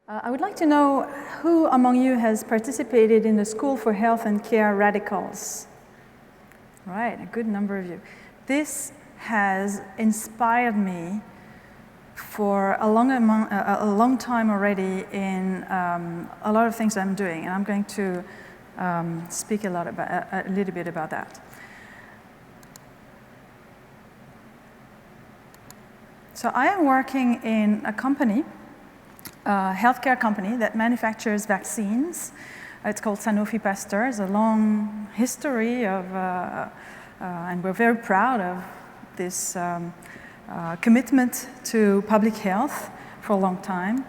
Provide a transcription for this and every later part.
I would like to know who among you has participated in the School for Health and Care Radicals? Right, a good number of you. This has inspired me for a long time already in a lot of things I'm doing, and I'm going to speak a little bit about that. So I am working in a company, a healthcare company that manufactures vaccines. It's called Sanofi Pasteur. It's a long history of, and we're very proud of this commitment to public health for a long time.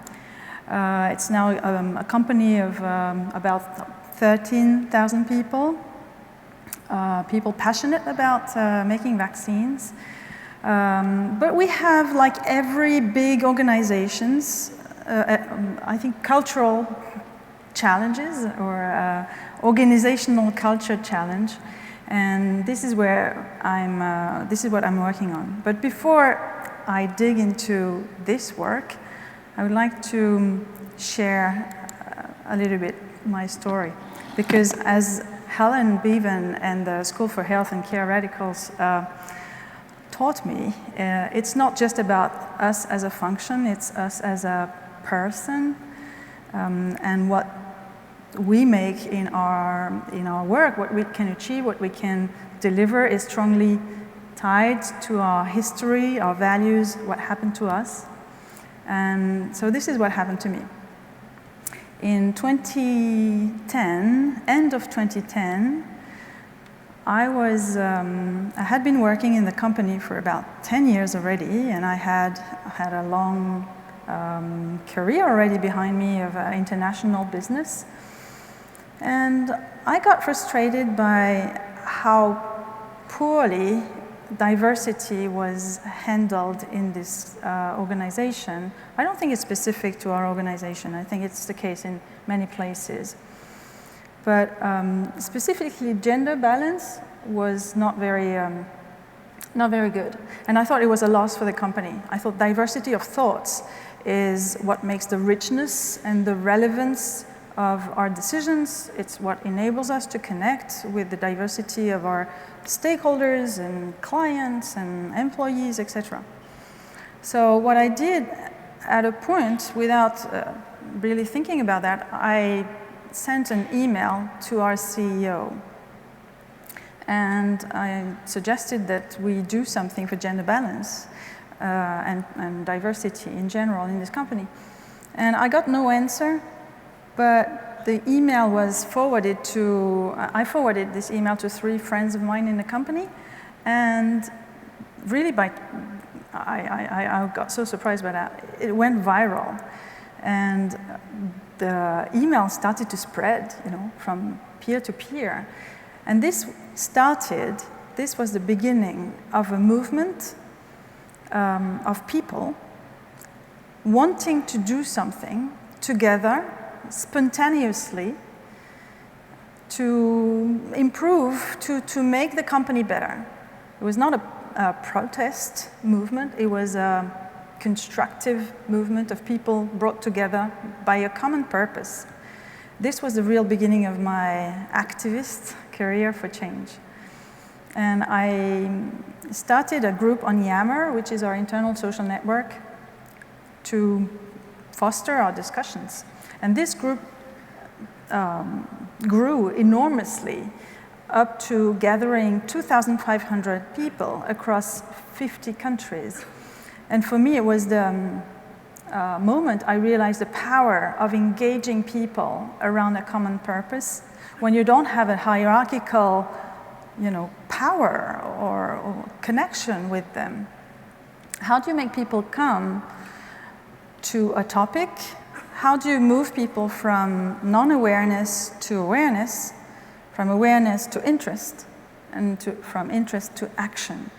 It's now a company of about 13,000 people, people passionate about making vaccines. But we have, like every big organizations, I think cultural challenges or organizational culture challenge, and this is where this is what I'm working on. But before I dig into this work, I would like to share a little bit my story, because as Helen Bevan and the School for Health and Care Radicals taught me, it's not just about us as a function, it's us as a person, and what we make in our work, what we can achieve, what we can deliver is strongly tied to our history, our values, what happened to us. And so this is what happened to me. In 2010, end of 2010, I had been working in the company for about 10 years already, and I had a long career already behind me of international business. And I got frustrated by how poorly diversity was handled in this organization. I don't think it's specific to our organization. I think it's the case in many places. But specifically, gender balance was not very good. And I thought it was a loss for the company. I thought diversity of thoughts is what makes the richness and the relevance of our decisions. It's what enables us to connect with the diversity of our stakeholders and clients and employees, etc. So what I did at a point, without really thinking about that, I sent an email to our CEO. And I suggested that we do something for gender balance and diversity in general in this company. And I got no answer, but the email was forwarded I forwarded this email to 3 friends of mine in the company, and really I got so surprised by that. It went viral, and the email started to spread, from peer to peer. And this was the beginning of a movement of people wanting to do something together, spontaneously, to improve, to make the company better. It was not a protest movement, it was a constructive movement of people brought together by a common purpose. This was the real beginning of my activist career for change. And I started a group on Yammer, which is our internal social network, to foster our discussions. And this group grew enormously, up to gathering 2,500 people across 50 countries. And for me, it was the moment I realized the power of engaging people around a common purpose when you don't have a hierarchical, power or connection with them. How do you make people come to a topic? How do you move people from non-awareness to awareness, from awareness to interest, and from interest to action?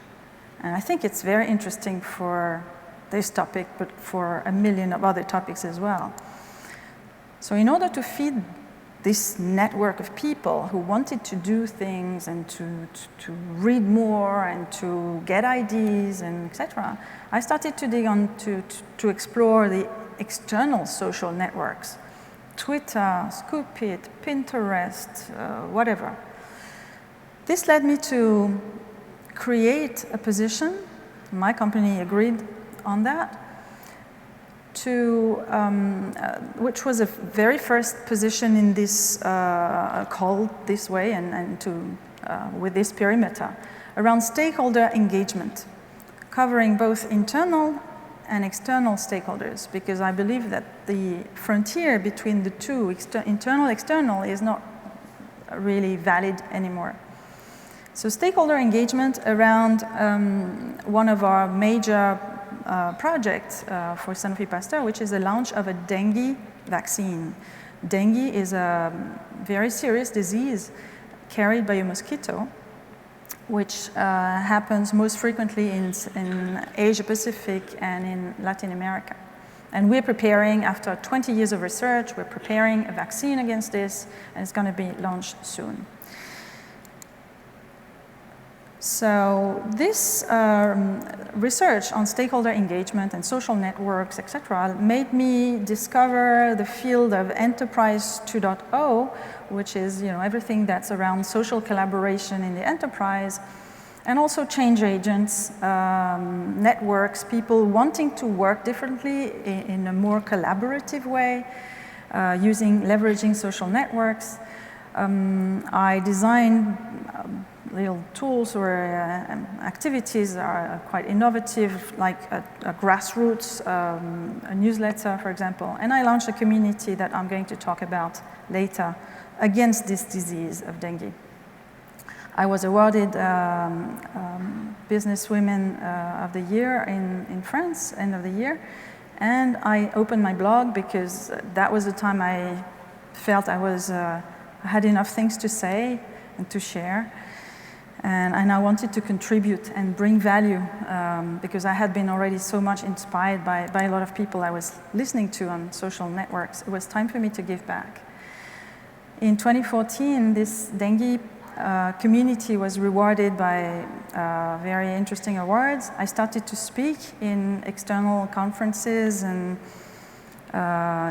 And I think it's very interesting for this topic, but for a million of other topics as well. So in order to feed this network of people who wanted to do things and to read more and to get ideas and etc., I started to dig on to explore the external social networks, Twitter, Scoopit, Pinterest, whatever. This led me to create a position, my company agreed on that, which was a very first position in this, called this way and with this perimeter, around stakeholder engagement, covering both internal and external stakeholders, because I believe that the frontier between the two, internal, external, is not really valid anymore. So stakeholder engagement around one of our major projects for Sanofi Pasteur, which is the launch of a dengue vaccine. Dengue is a very serious disease carried by a mosquito, which happens most frequently in Asia Pacific and in Latin America. And we're preparing, after 20 years of research, we're preparing a vaccine against this, and it's going to be launched soon. So this research on stakeholder engagement and social networks, etc., made me discover the field of Enterprise 2.0, which is everything that's around social collaboration in the enterprise, and also change agents, networks, people wanting to work differently in a more collaborative way, leveraging social networks. I designed little tools or activities are quite innovative, like a grassroots, a newsletter, for example. And I launched a community that I'm going to talk about later against this disease of dengue. I was awarded Businesswomen of the Year in France, end of the year. And I opened my blog because that was the time I felt I had enough things to say and to share. And I wanted to contribute and bring value because I had been already so much inspired by a lot of people I was listening to on social networks. It was time for me to give back. In 2014, this dengue community was rewarded by very interesting awards. I started to speak in external conferences and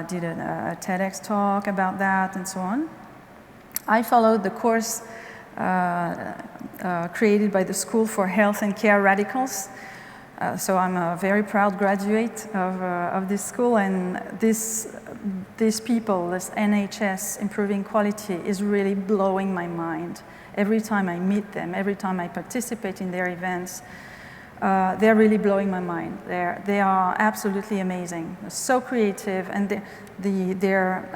did a TEDx talk about that and so on. I followed the course created by the School for Health and Care Radicals. So I'm a very proud graduate of this school, and these people, this NHS improving quality, is really blowing my mind. Every time I meet them, every time I participate in their events, they're really blowing my mind. They are absolutely amazing, so creative, and their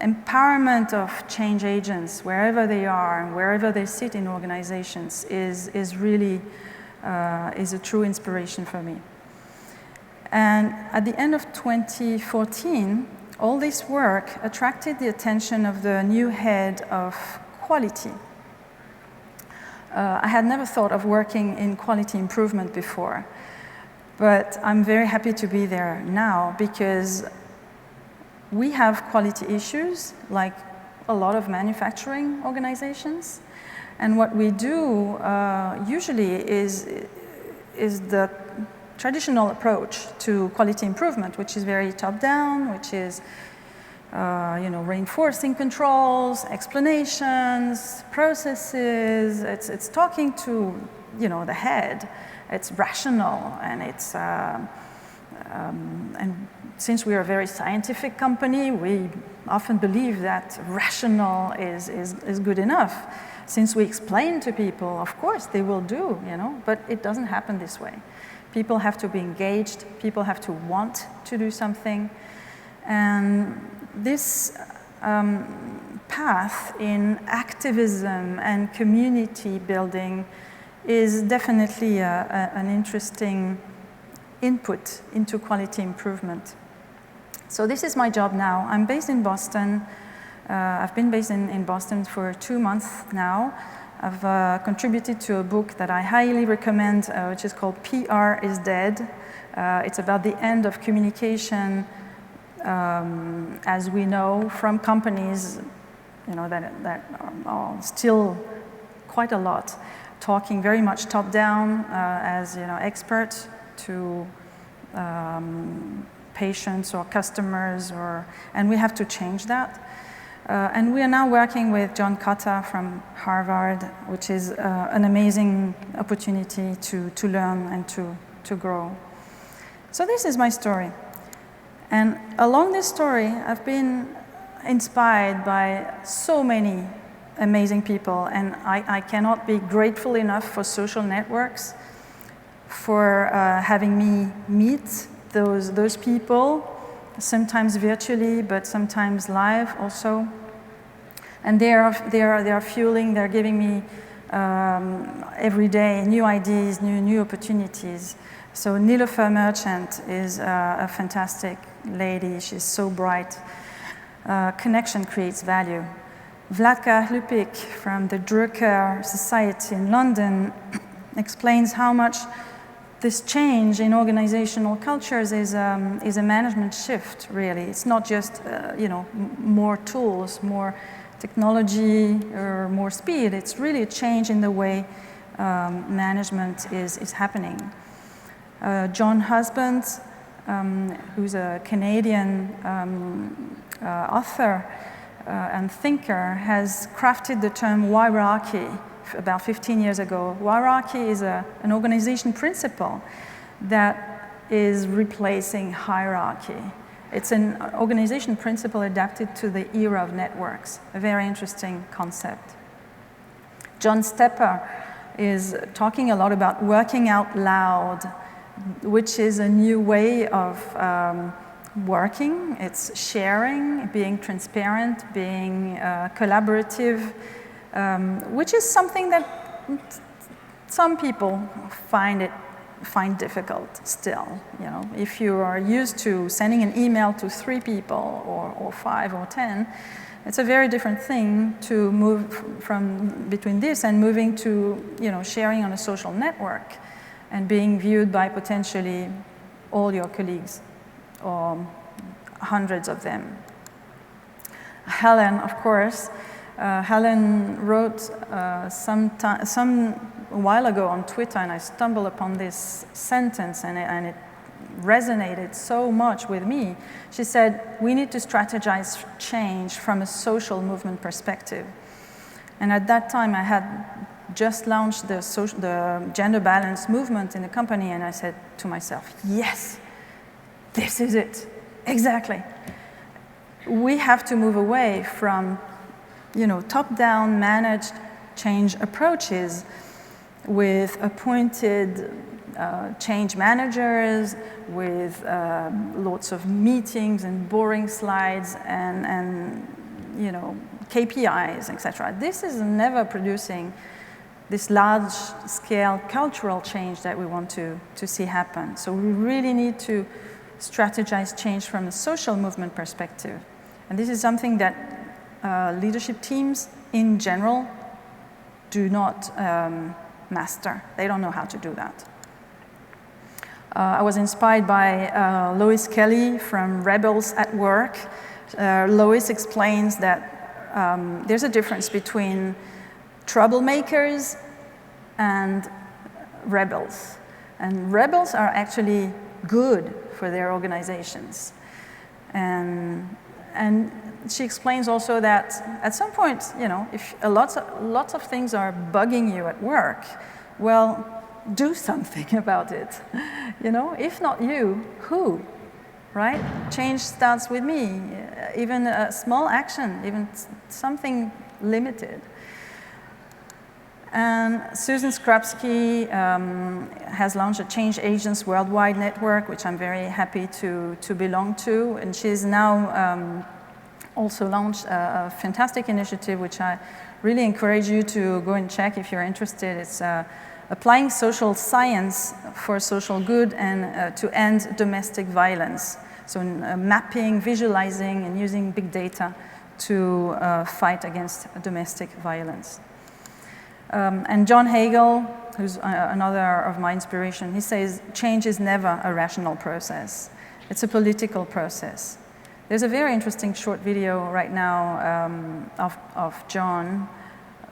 empowerment of change agents wherever they are and wherever they sit in organizations is really is a true inspiration for me. And at the end of 2014, all this work attracted the attention of the new head of quality. I had never thought of working in quality improvement before, but I'm very happy to be there now because we have quality issues like a lot of manufacturing organizations. And what we do usually is the traditional approach to quality improvement, which is very top-down, which is reinforcing controls, explanations, processes. It's talking to the head. It's rational, and it's and since we are a very scientific company, we often believe that rational is good enough. Since we explain to people, of course they will do, but it doesn't happen this way. People have to be engaged, people have to want to do something. And this path in activism and community building is definitely an interesting input into quality improvement. So this is my job now. I'm based in Boston. I've been based in Boston for 2 months now. I've contributed to a book that I highly recommend, which is called PR is Dead. It's about the end of communication, as we know from companies, that are still quite a lot, talking very much top-down as experts to patients or customers, and we have to change that. And we are now working with John Kata from Harvard, which is an amazing opportunity to learn and to grow. So this is my story. And along this story, I've been inspired by so many amazing people, and I cannot be grateful enough for social networks, for having me meet those people, sometimes virtually, but sometimes live also. And they are fueling, they're giving me every day new ideas, new opportunities. So Nilofer Merchant is a fantastic lady. She's so bright. Connection creates value. Vladka Hlupik from the Drucker Society in London explains how much this change in organizational cultures is a management shift, really. It's not just more tools, more technology, or more speed. It's really a change in the way management is happening. John Husband, who's a Canadian author and thinker, has crafted the term hierarchy about 15 years ago. Hierarchy is an organization principle that is replacing hierarchy. It's an organization principle adapted to the era of networks, a very interesting concept. John Stepper is talking a lot about working out loud, which is a new way of working. It's sharing, being transparent, being collaborative, which is something that some people find difficult still. If you are used to sending an email to 3 people or 5 or 10, it's a very different thing to move from between this and moving to sharing on a social network and being viewed by potentially all your colleagues or hundreds of them. Helen, of course. Helen wrote some while ago on Twitter, and I stumbled upon this sentence, and it resonated so much with me. She said, we need to strategize change from a social movement perspective. And at that time, I had just launched the gender balance movement in the company, and I said to myself, yes, this is it, exactly. We have to move away from top-down managed change approaches with appointed change managers, with lots of meetings and boring slides and KPIs, etc. This is never producing this large-scale cultural change that we want to see happen. So we really need to strategize change from a social movement perspective. And this is something that leadership teams in general do not master. They don't know how to do that. I was inspired by Lois Kelly from Rebels at Work. Lois explains that there's a difference between troublemakers and rebels. And rebels are actually good for their organizations. And she explains also that at some point, if lots of things are bugging you at work, well, do something about it. If not you, who? Right? Change starts with me. Even a small action, even something limited. And Susan Krupski has launched a Change Agents Worldwide Network, which I'm very happy to belong to. And she's now also launched a fantastic initiative, which I really encourage you to go and check if you're interested. It's applying social science for social good and to end domestic violence. So mapping, visualizing, and using big data to fight against domestic violence. And John Hagel, who's another of my inspiration, he says, change is never a rational process. It's a political process. There's a very interesting short video right now of John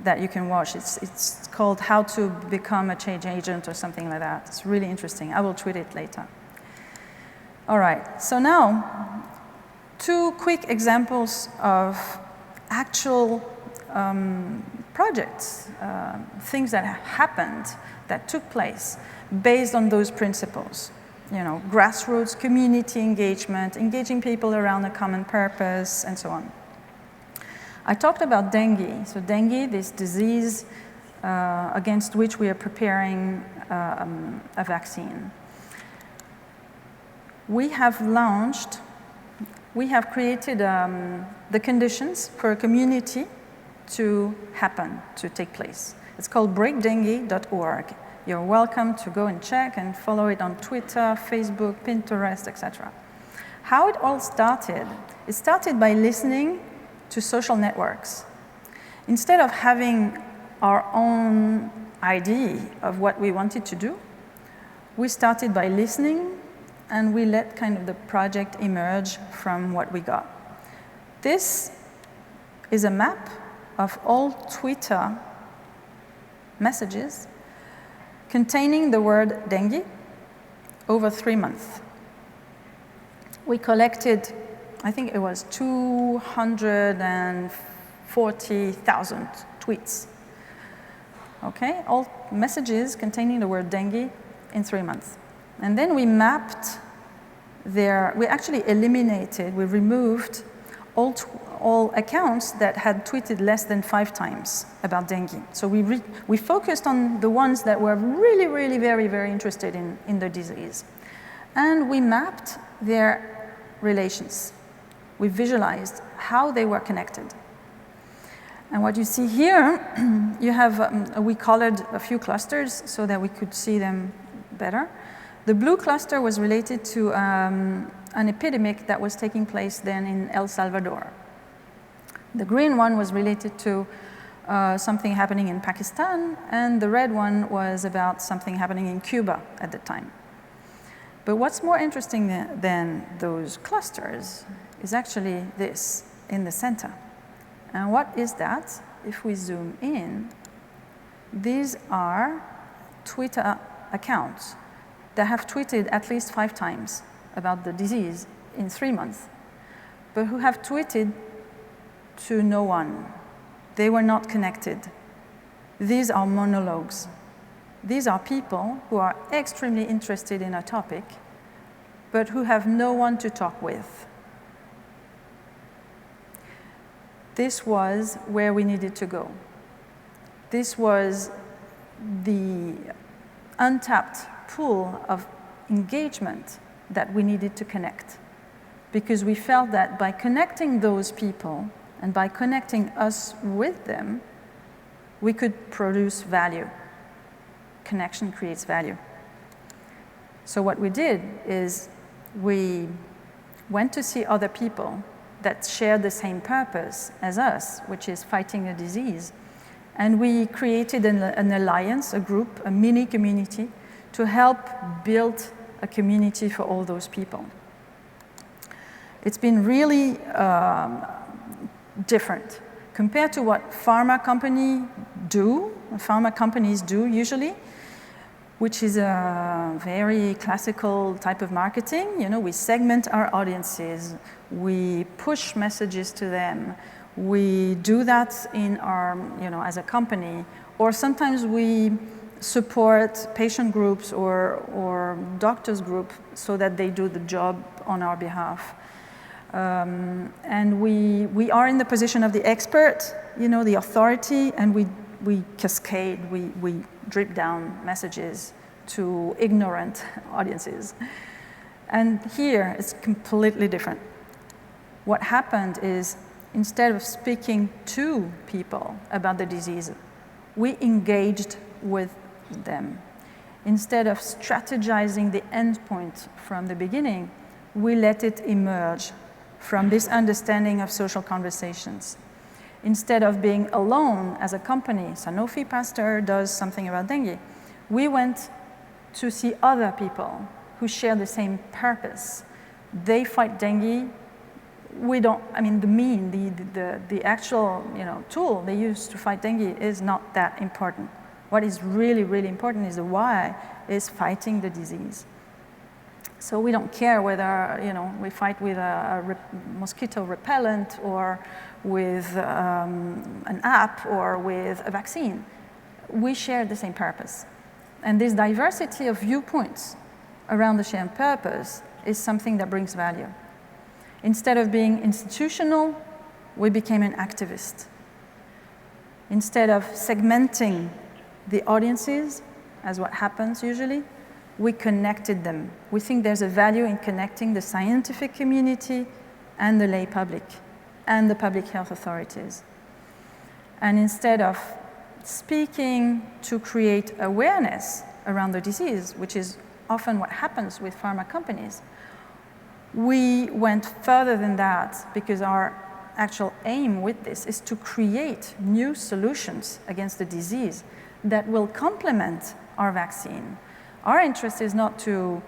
that you can watch. It's called How to Become a Change Agent or something like that. It's really interesting. I will tweet it later. All right, so now, 2 quick examples of actual projects, things that happened, that took place based on those principles. You know, grassroots, community engagement, engaging people around a common purpose, and so on. I talked about dengue. So dengue, this disease against which we are preparing a vaccine. We have created the conditions for a community to happen, to take place. It's called breakdengue.org. You're welcome to go and check and follow it on Twitter, Facebook, Pinterest, etc. How it all started, it started by listening to social networks. Instead of having our own idea of what we wanted to do, we started by listening, and we let kind of the project emerge from what we got. This is a map of all Twitter messages containing the word dengue over 3 months. We collected, I think it was 240,000 tweets. Okay, all messages containing the word dengue in 3 months. And then we mapped we actually eliminated, we removed all accounts that had tweeted less than 5 times about dengue. So we focused on the ones that were really, really very, very interested in the disease. And we mapped their relations. We visualized how they were connected. And what you see here, you have, we colored a few clusters so that we could see them better. The blue cluster was related to an epidemic that was taking place then in El Salvador. The green one was related to something happening in Pakistan, and the red one was about something happening in Cuba at the time. But what's more interesting than those clusters is actually this in the center. And what is that? If we zoom in, these are Twitter accounts that have tweeted at least 5 times about the disease in 3 months, but who have tweeted to no one. They were not connected. These are monologues. These are people who are extremely interested in a topic, but who have no one to talk with. This was where we needed to go. This was the untapped pool of engagement that we needed to connect, because we felt that by connecting those people and by connecting us with them, we could produce value. Connection creates value. So what we did is we went to see other people that share the same purpose as us, which is fighting a disease. And we created an alliance, a group, a mini community, to help build a community for all those people. It's been really different compared to what pharma companies do usually, which is a very classical type of marketing. You know, we segment our audiences, we push messages to them, we do that in our, as a company, or sometimes we support patient groups or doctors group so that they do the job on our behalf. And we are in the position of the expert, the authority, and we cascade, we drip down messages to ignorant audiences. And here it's completely different. What happened is, instead of speaking to people about the disease, we engaged with them. Instead of strategizing the endpoint from the beginning, we let it emerge from this understanding of social conversations. Instead of being alone as a company, Sanofi Pasteur does something about dengue, we went to see other people who share the same purpose. They fight dengue. We don't, the actual tool they use to fight dengue is not that important. What is really, really important is the why is fighting the disease. So we don't care whether we fight with a mosquito repellent or with an app or with a vaccine. We share the same purpose. And this diversity of viewpoints around the shared purpose is something that brings value. Instead of being institutional, we became an activist. Instead of segmenting the audiences, as what happens usually, we connected them. We think there's a value in connecting the scientific community and the lay public and the public health authorities. And instead of speaking to create awareness around the disease, which is often what happens with pharma companies, we went further than that because our actual aim with this is to create new solutions against the disease that will complement our vaccine. Our interest is not to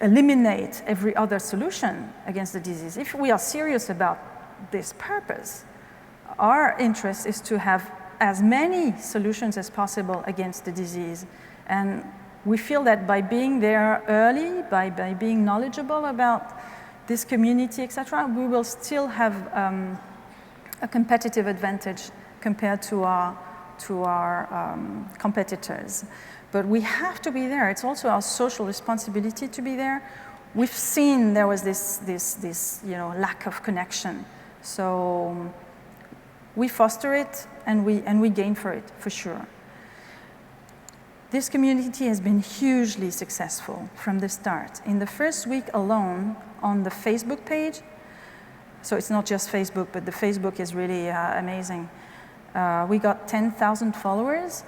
eliminate every other solution against the disease. If we are serious about this purpose, our interest is to have as many solutions as possible against the disease. And we feel that by being there early, by being knowledgeable about this community, etc., we will still have a competitive advantage compared to our competitors. But we have to be there. It's also our social responsibility to be there. We've seen there was this lack of connection. So we foster it and we gain for it, for sure. This community has been hugely successful from the start. In the first week alone, on the Facebook page, so it's not just Facebook, but the Facebook is really amazing. We got 10,000 followers.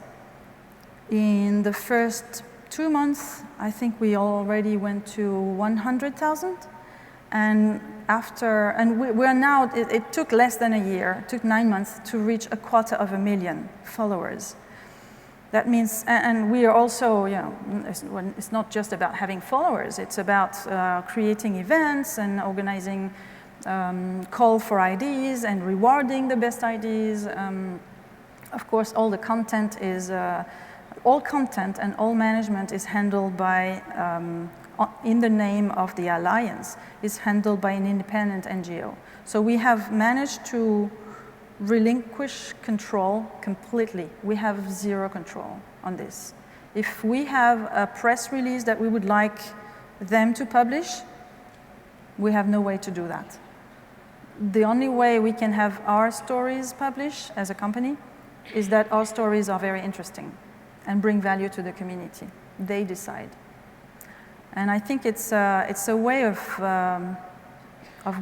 In the first 2 months, I think we already went to 100,000. And we're now, it took less than a year, it took 9 months to reach 250,000 followers. That means, and we are also, it's not just about having followers, it's about creating events and organizing call for ideas and rewarding the best ideas. Of course, all the content is, all content and all management is handled by, in the name of the Alliance, is handled by an independent NGO. So we have managed to relinquish control completely. We have zero control on this. If we have a press release that we would like them to publish, we have no way to do that. The only way we can have our stories published as a company is that our stories are very interesting and bring value to the community. They decide. And I think it's a way of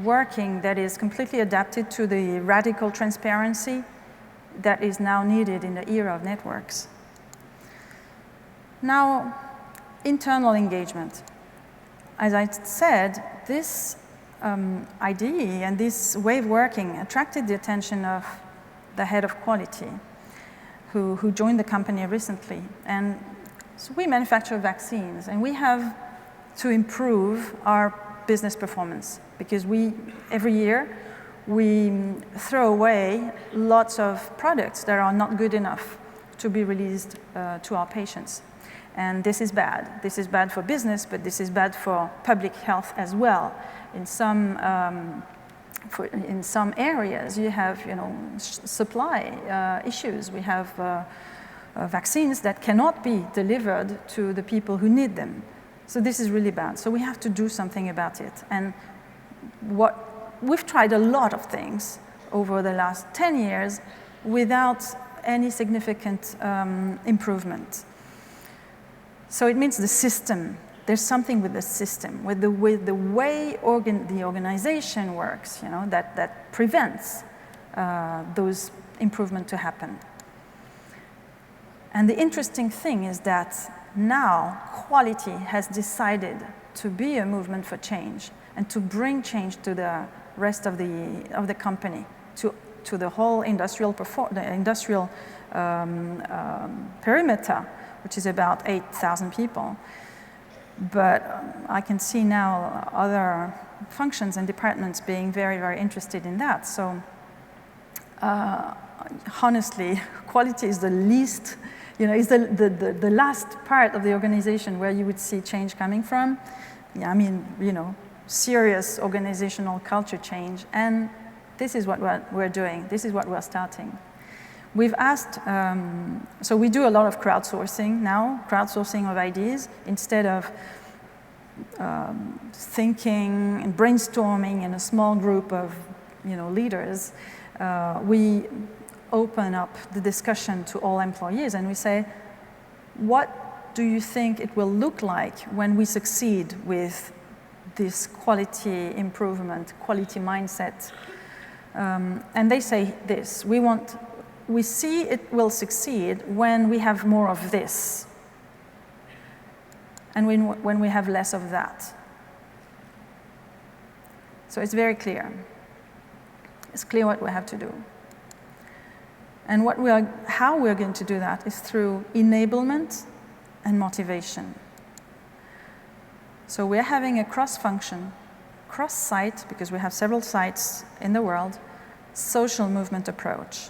working that is completely adapted to the radical transparency that is now needed in the era of networks. Now, internal engagement. As I said, this idea and this way of working attracted the attention of the head of quality, who joined the company recently. And so we manufacture vaccines, and we have to improve our business performance because every year we throw away lots of products that are not good enough to be released to our patients. And this is bad. This is bad for business, but this is bad for public health as well. In some areas, you have supply issues. We have vaccines that cannot be delivered to the people who need them. So this is really bad. So we have to do something about it. And we've tried a lot of things over the last 10 years without any significant improvement. So it means the system. There's something with the system, with the way the organization works, that prevents those improvements to happen. And the interesting thing is that now quality has decided to be a movement for change and to bring change to the rest of the company, to the whole industrial perimeter, which is about 8,000 people. But I can see now other functions and departments being very, very interested in that. So honestly, quality is the least is the last part of the organization where you would see change coming from. Yeah, I mean, serious organizational culture change. And this is what we're doing. This is what we're starting. We've asked, so we do a lot of crowdsourcing now, crowdsourcing of ideas, instead of thinking and brainstorming in a small group of leaders. We open up the discussion to all employees and we say, what do you think it will look like when we succeed with this quality improvement, quality mindset? And they say this, we see it will succeed when we have more of this and when we have less of that. So it's very clear. It's clear what we have to do. And how we're going to do that is through enablement and motivation. So we're having a cross-function, cross-site, because we have several sites in the world, social movement approach.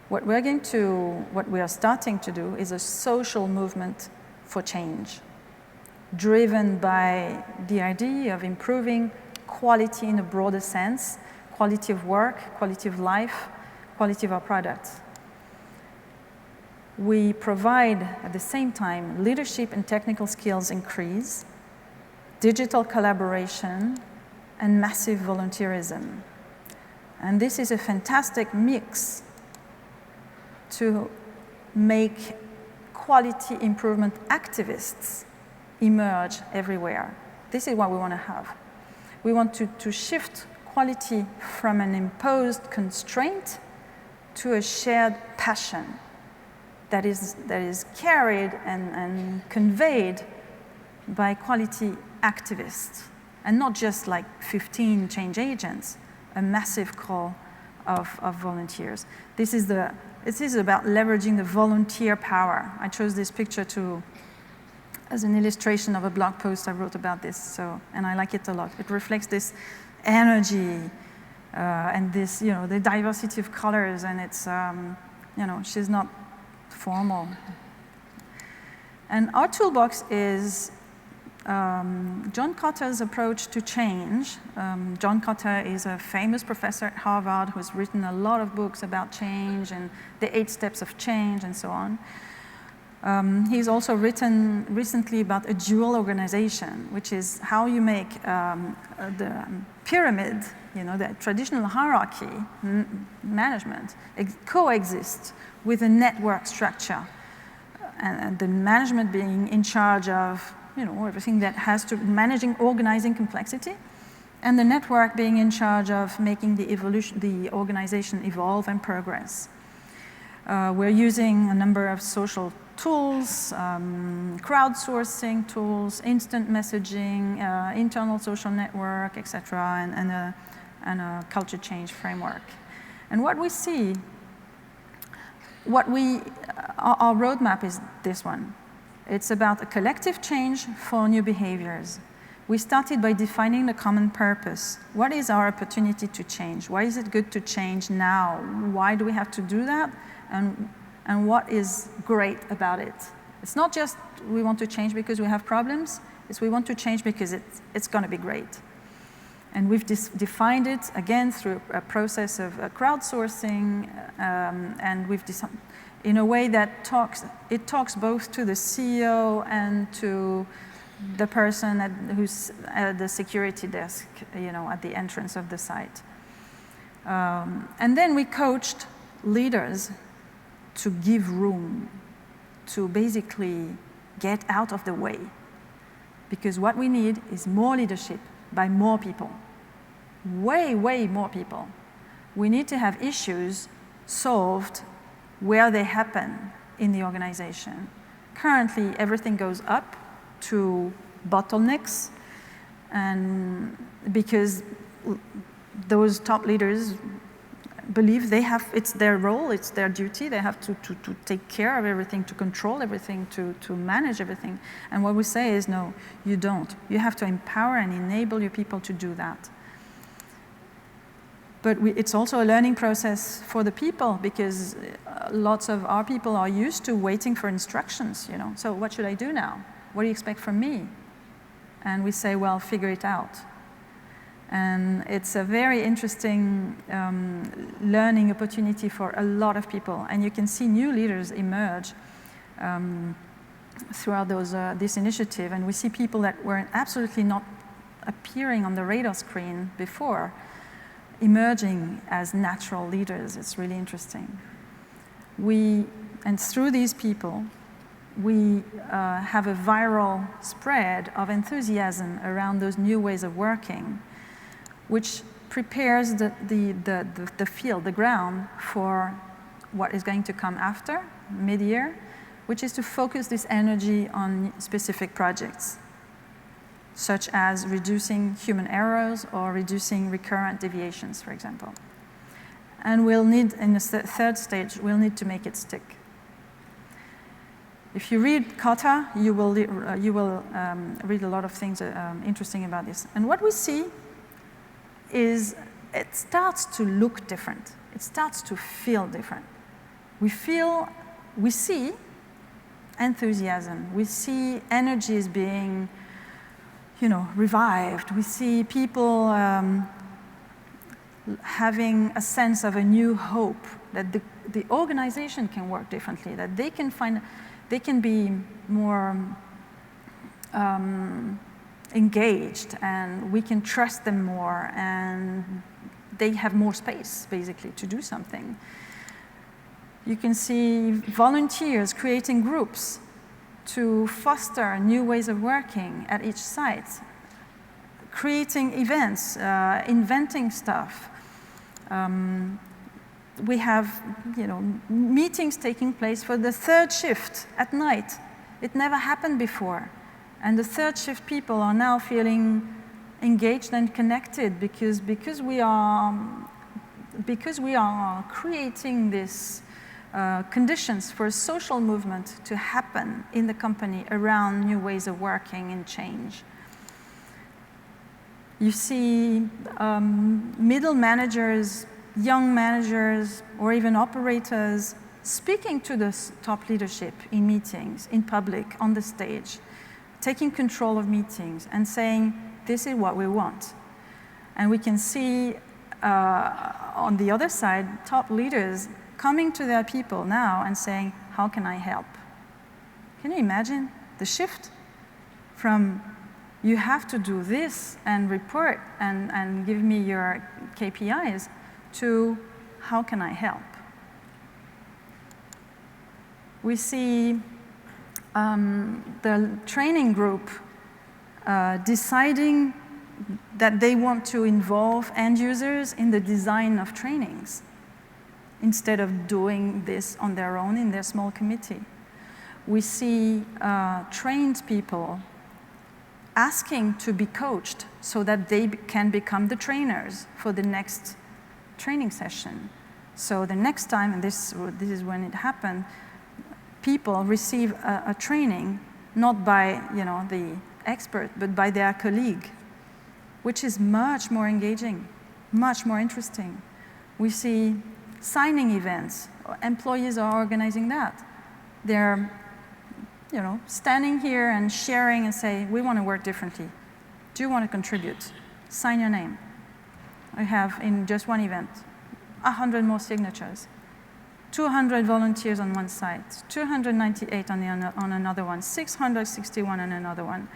What we are starting to do is a social movement for change, driven by the idea of improving quality in a broader sense, quality of work, quality of life, quality of our products. We provide, at the same time, leadership and technical skills increase, digital collaboration, and massive volunteerism. And this is a fantastic mix to make quality improvement activists emerge everywhere. This is what we want to have. We want to shift quality from an imposed constraint to a shared passion that is carried and conveyed by quality activists, and not just like 15 change agents, a massive call of volunteers. This is about leveraging the volunteer power. I chose this picture as an illustration of a blog post I wrote about this, and I like it a lot. It reflects this energy and this, the diversity of colors, and it's, she's not formal. And our toolbox is John Kata's approach to change. John Kata is a famous professor at Harvard who's written a lot of books about change and the 8 steps of change and so on. He's also written recently about a dual organization, which is how you make the pyramid, the traditional hierarchy management, coexist with a network structure, and the management being in charge of everything that has to managing, organizing complexity, and the network being in charge of making the organization evolve and progress. We're using a number of social tools, crowdsourcing tools, instant messaging, internal social network, etc., and a culture change framework. And what we see, our roadmap is this one. It's about a collective change for new behaviors. We started by defining the common purpose. What is our opportunity to change? Why is it good to change now? Why do we have to do that? And what is great about it? It's not just we want to change because we have problems. It's we want to change because it's going to be great. And we've defined it, again, through a process of crowdsourcing, and we've in a way that talks both to the CEO and to the person who's at the security desk, at the entrance of the site. And then we coached leaders to give room, to basically get out of the way. Because what we need is more leadership by more people. Way, way more people. We need to have issues solved where they happen in the organization. Currently, everything goes up to bottlenecks, and because those top leaders believe it's their role, it's their duty, they have to take care of everything, to control everything, to manage everything. And what we say is, no, you don't. You have to empower and enable your people to do that. But it's also a learning process for the people, because lots of our people are used to waiting for instructions, you know. So what should I do now? What do you expect from me? And we say, well, figure it out. And it's a very interesting learning opportunity for a lot of people. And you can see new leaders emerge throughout this initiative. And we see people that were absolutely not appearing on the radar screen before, emerging as natural leaders. It's really interesting. And through these people, we have a viral spread of enthusiasm around those new ways of working, which prepares the field, the ground, for what is going to come after, mid-year, which is to focus this energy on specific projects, such as reducing human errors or reducing recurrent deviations, for example. And we'll need, in the third stage, we'll need to make it stick. If you read Kata, you will read a lot of things interesting about this. And what we see is it starts to look different. It starts to feel different. We see enthusiasm. We see energies being, you know, revived. We see people having a sense of a new hope, that the organization can work differently, that they can be more engaged, and we can trust them more, and they have more space, basically, to do something. You can see volunteers creating groups to foster new ways of working at each site, creating events, inventing stuff. We have, you know, meetings taking place for the third shift at night. It never happened before. And the third shift people are now feeling engaged and connected because we are creating this conditions for a social movement to happen in the company around new ways of working and change. You see middle managers, young managers, or even operators speaking to the top leadership in meetings, in public, on the stage, taking control of meetings and saying, this is what we want. And we can see on the other side, top leaders coming to their people now and saying, how can I help? Can you imagine the shift from you have to do this and report and give me your KPIs to how can I help? We see the training group deciding that they want to involve end users in the design of trainings instead of doing this on their own in their small committee. We see trained people asking to be coached so that they can become the trainers for the next training session. So the next time, and this is when it happened, people receive a training not by, you know, the expert, but by their colleague, which is much more engaging, much more interesting. We see signing events. Employees are organizing that. They're, you know, standing here and sharing and say, we want to work differently. Do you want to contribute? Sign your name. I have, in just one event, 100 more signatures. 200 volunteers on one site, 298 on another one, 661 on another one.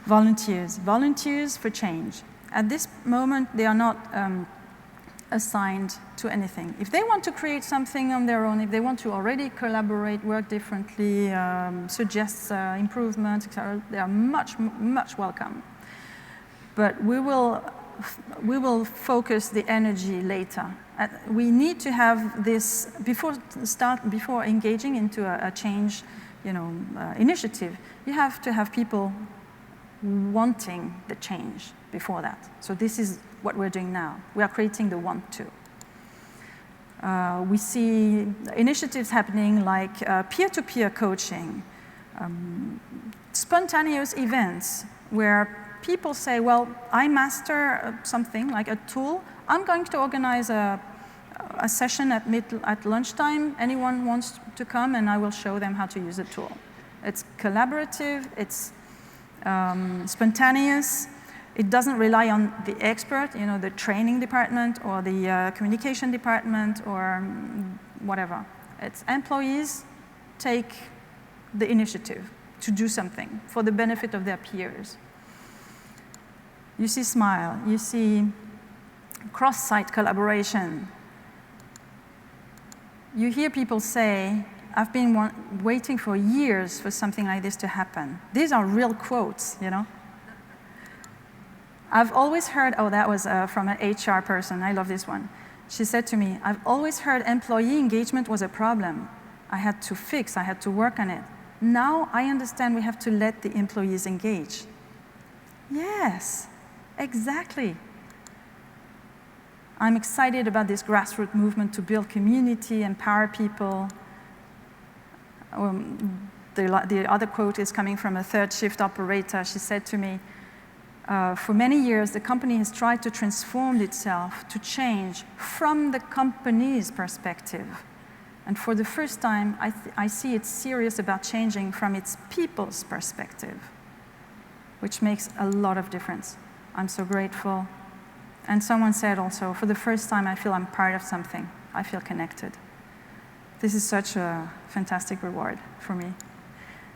Volunteers for change. At this moment, they are not assigned to anything. If they want to create something on their own, if they want to already collaborate, work differently, suggest improvements, etc., they are much welcome. But we will focus the energy later. We need to have this before engaging into a change, you know, initiative. You have to have people wanting the change before that. So this is what we're doing now. We are creating the want to. We see initiatives happening like peer-to-peer coaching, spontaneous events where people say, well, I master something like a tool. I'm going to organize a session at lunchtime. Anyone wants to come, and I will show them how to use the tool. It's collaborative, it's spontaneous. It doesn't rely on the expert, you know, the training department or the communication department or whatever. It's employees take the initiative to do something for the benefit of their peers. You see SMILE, you see cross-site collaboration. You hear people say, I've been waiting for years for something like this to happen. These are real quotes, you know. I've always heard, oh, that was from an HR person, I love this one. She said to me, I've always heard employee engagement was a problem. I had to fix, I had to work on it. Now I understand we have to let the employees engage. Yes, exactly. I'm excited about this grassroots movement to build community, empower people. The other quote is coming from a third shift operator. She said to me, for many years, the company has tried to transform itself to change from the company's perspective. And for the first time, I see it's serious about changing from its people's perspective, which makes a lot of difference. I'm so grateful. And someone said also, for the first time, I feel I'm part of something. I feel connected. This is such a fantastic reward for me.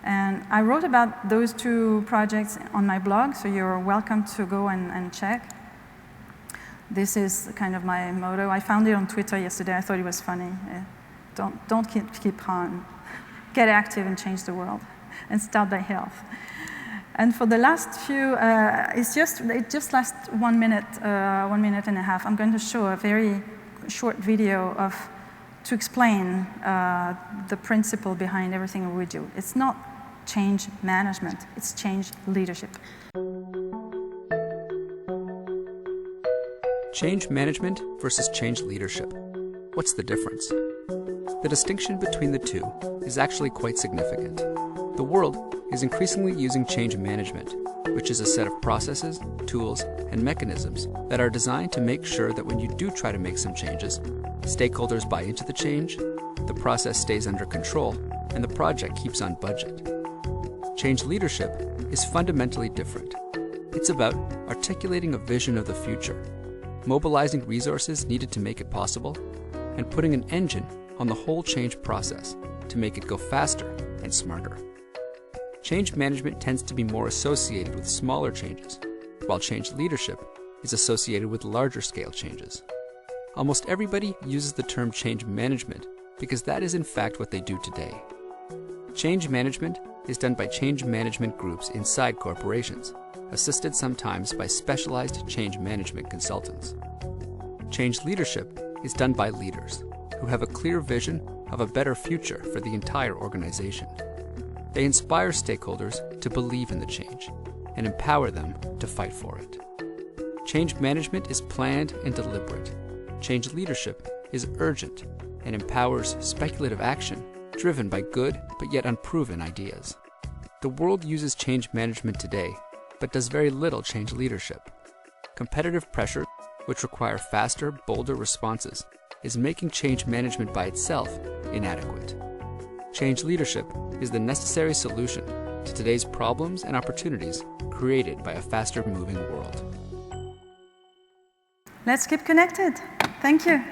And I wrote about those two projects on my blog, so you're welcome to go and check. This is kind of my motto. I found it on Twitter yesterday. I thought it was funny. Don't keep on. Get active and change the world. And start by health. And for the last few, it just lasts 1 minute, 1 minute and a half. I'm going to show a very short video to explain the principle behind everything we do. It's not change management, it's change leadership. Change management versus change leadership. What's the difference? The distinction between the two is actually quite significant. The world is increasingly using change management, which is a set of processes, tools, and mechanisms that are designed to make sure that when you do try to make some changes, stakeholders buy into the change, the process stays under control, and the project keeps on budget. Change leadership is fundamentally different. It's about articulating a vision of the future, mobilizing resources needed to make it possible, and putting an engine on the whole change process to make it go faster and smarter. Change management tends to be more associated with smaller changes, while change leadership is associated with larger scale changes. Almost everybody uses the term change management because that is in fact what they do today. Change management is done by change management groups inside corporations, assisted sometimes by specialized change management consultants. Change leadership is done by leaders who have a clear vision of a better future for the entire organization. They inspire stakeholders to believe in the change and empower them to fight for it. Change management is planned and deliberate. Change leadership is urgent and empowers speculative action driven by good but yet unproven ideas. The world uses change management today, but does very little change leadership. Competitive pressure, which require faster, bolder responses, is making change management by itself inadequate. Change leadership is the necessary solution to today's problems and opportunities created by a faster moving world. Let's keep connected. Thank you.